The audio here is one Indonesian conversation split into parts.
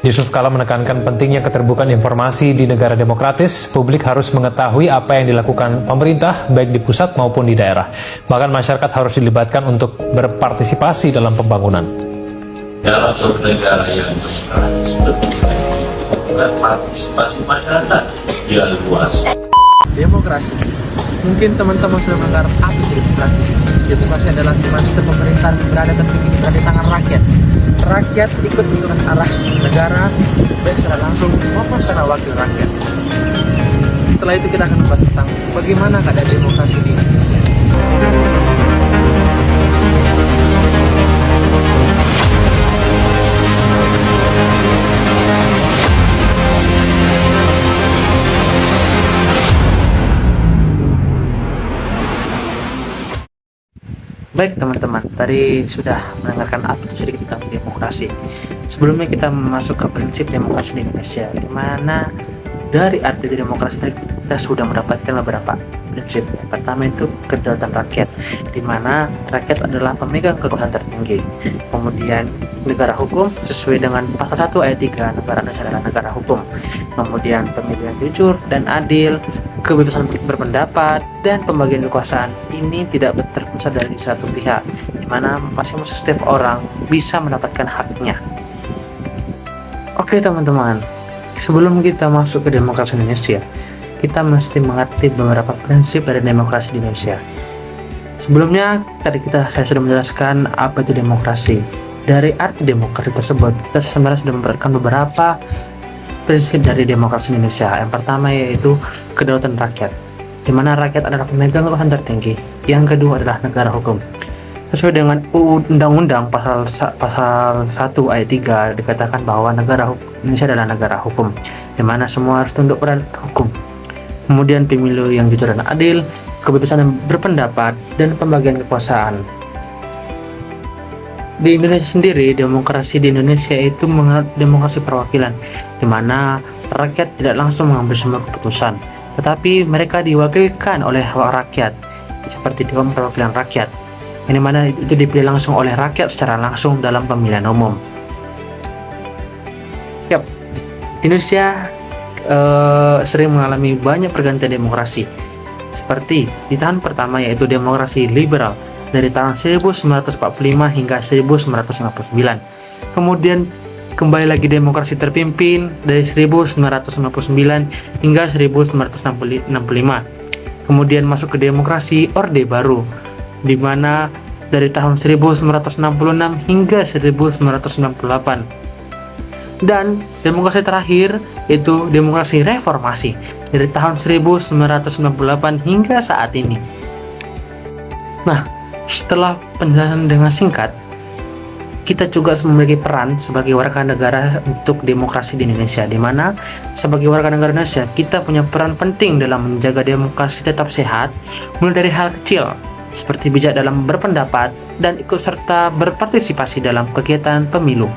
Yusuf Kala menekankan pentingnya keterbukaan informasi di negara demokratis. Publik harus mengetahui apa yang dilakukan pemerintah, baik di pusat maupun di daerah. Bahkan masyarakat harus dilibatkan untuk berpartisipasi dalam pembangunan. Dalam suatu negara yang demokratis, bukan partisipasi masyarakat yang luas. Demokrasi. Mungkin teman-teman sudah mendengar apa itu demokrasi. Demokrasi adalah di mana sistem pemerintahan berada di tangan rakyat. Rakyat ikut menentukan arah negara baik secara langsung maupun secara wakil rakyat. Setelah itu kita akan membahas tentang bagaimana keadaan demokrasi di Indonesia. Baik teman-teman, tadi sudah mendengarkan apa itu sedikit tentang demokrasi. Sebelumnya kita masuk ke prinsip demokrasi di Indonesia, di mana dari arti demokrasi tadi kita sudah mendapatkan beberapa prinsip. Yang pertama itu kedaulatan rakyat, di mana rakyat adalah pemegang kekuasaan tertinggi. Kemudian negara hukum sesuai dengan pasal 1 ayat 3, negara Indonesia adalah negara hukum. Kemudian pemilu yang jujur dan adil, kebebasan berpendapat, dan pembagian kekuasaan ini tidak terpusat dari satu pihak, di mana masing-masing setiap orang bisa mendapatkan haknya. Oke teman-teman, sebelum kita masuk ke demokrasi Indonesia, kita mesti mengerti beberapa prinsip dari demokrasi di Indonesia. Sebelumnya, tadi saya sudah menjelaskan apa itu demokrasi. Dari arti demokrasi tersebut, kita sebenarnya sudah memberikan beberapa prinsip dari demokrasi Indonesia. Yang pertama yaitu kedaulatan rakyat, di mana rakyat adalah pemegang kekuasaan tertinggi. Yang kedua adalah negara hukum. Sesuai dengan Undang-Undang pasal 1 ayat 3 dikatakan bahwa Indonesia adalah negara hukum, di mana semua harus tunduk pada hukum. Kemudian pemilu yang jujur dan adil, kebebasan berpendapat, dan pembagian kekuasaan. Di Indonesia sendiri, demokrasi di Indonesia itu mengenal demokrasi perwakilan, di mana rakyat tidak langsung mengambil semua keputusan, tetapi mereka diwakilkan oleh rakyat, seperti Dewan Perwakilan Rakyat, yang dimana itu dipilih langsung oleh rakyat secara langsung dalam pemilihan umum. Yap, Indonesia sering mengalami banyak pergantian demokrasi, seperti di tahun pertama yaitu demokrasi liberal dari tahun 1945 hingga 1959. Kemudian kembali lagi demokrasi terpimpin dari 1999 hingga 1965. Kemudian masuk ke demokrasi Orde Baru, di mana dari tahun 1966 hingga 1998. Dan demokrasi terakhir yaitu demokrasi reformasi dari tahun 1998 hingga saat ini. Nah, setelah penjelasan dengan singkat, kita juga memiliki peran sebagai warga negara untuk demokrasi di Indonesia, di mana sebagai warga negara Indonesia kita punya peran penting dalam menjaga demokrasi tetap sehat, mulai dari hal kecil seperti bijak dalam berpendapat dan ikut serta berpartisipasi dalam kegiatan pemilu.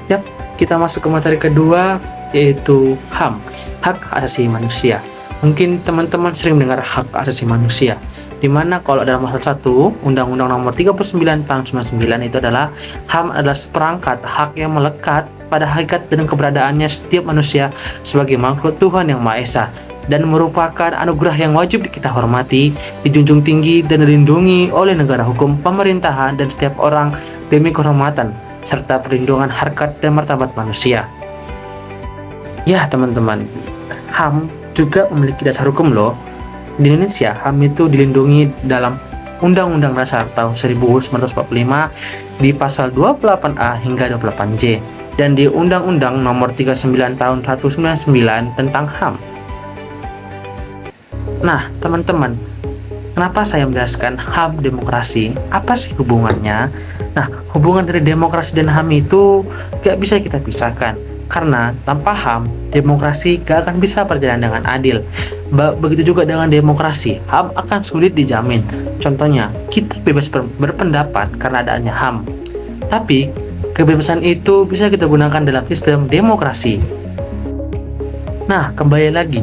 Yap, kita masuk ke materi kedua yaitu HAM, hak asasi manusia. Mungkin teman-teman sering mendengar hak asasi manusia, di mana kalau dalam pasal 1 Undang-Undang Nomor 39 Tahun 99 itu adalah HAM adalah seperangkat hak yang melekat pada hakikat dan keberadaannya setiap manusia sebagai makhluk Tuhan Yang Maha Esa, dan merupakan anugerah yang wajib kita hormati, dijunjung tinggi, dan dilindungi oleh negara hukum, pemerintahan, dan setiap orang demi kehormatan serta perlindungan harkat dan martabat manusia. Ya teman-teman, HAM juga memiliki dasar hukum loh. Di Indonesia, HAM itu dilindungi dalam Undang-Undang Dasar tahun 1945 di pasal 28A hingga 28J, dan di Undang-Undang Nomor 39 tahun 1999 tentang HAM. Nah teman-teman, kenapa saya menjelaskan HAM demokrasi? Apa sih hubungannya? Nah, hubungan dari demokrasi dan HAM itu gak bisa kita pisahkan, karena tanpa HAM, demokrasi gak akan bisa berjalan dengan adil. Begitu juga dengan demokrasi, HAM akan sulit dijamin. Contohnya, kita bebas berpendapat karena adanya HAM, tapi kebebasan itu bisa kita gunakan dalam sistem demokrasi. Nah, kembali lagi,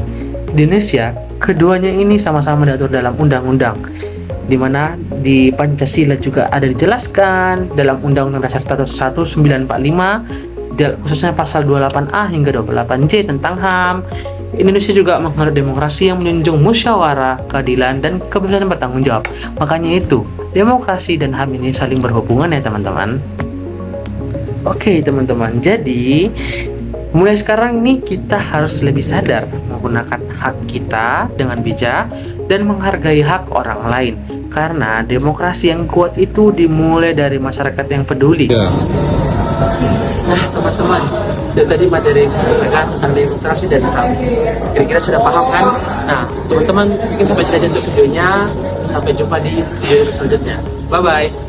di Indonesia, keduanya ini sama-sama diatur dalam undang-undang, di mana di Pancasila juga ada dijelaskan dalam Undang-Undang Dasar 1945, khususnya pasal 28A hingga 28J tentang HAM. Indonesia juga menganut demokrasi yang menjunjung musyawarah, keadilan, dan kebebasan bertanggung jawab. Makanya itu, demokrasi dan HAM ini saling berhubungan ya teman-teman. Oke teman-teman, jadi mulai sekarang nih kita harus lebih sadar menggunakan hak kita dengan bijak dan menghargai hak orang lain. Karena demokrasi yang kuat itu dimulai dari masyarakat yang peduli. Nah teman-teman, itu tadi materi yang saya sampaikan tentang demokrasi dan HAM. Kira-kira sudah paham kan? Nah teman-teman, mungkin sampai sini aja untuk videonya. Sampai jumpa di video selanjutnya. Bye-bye.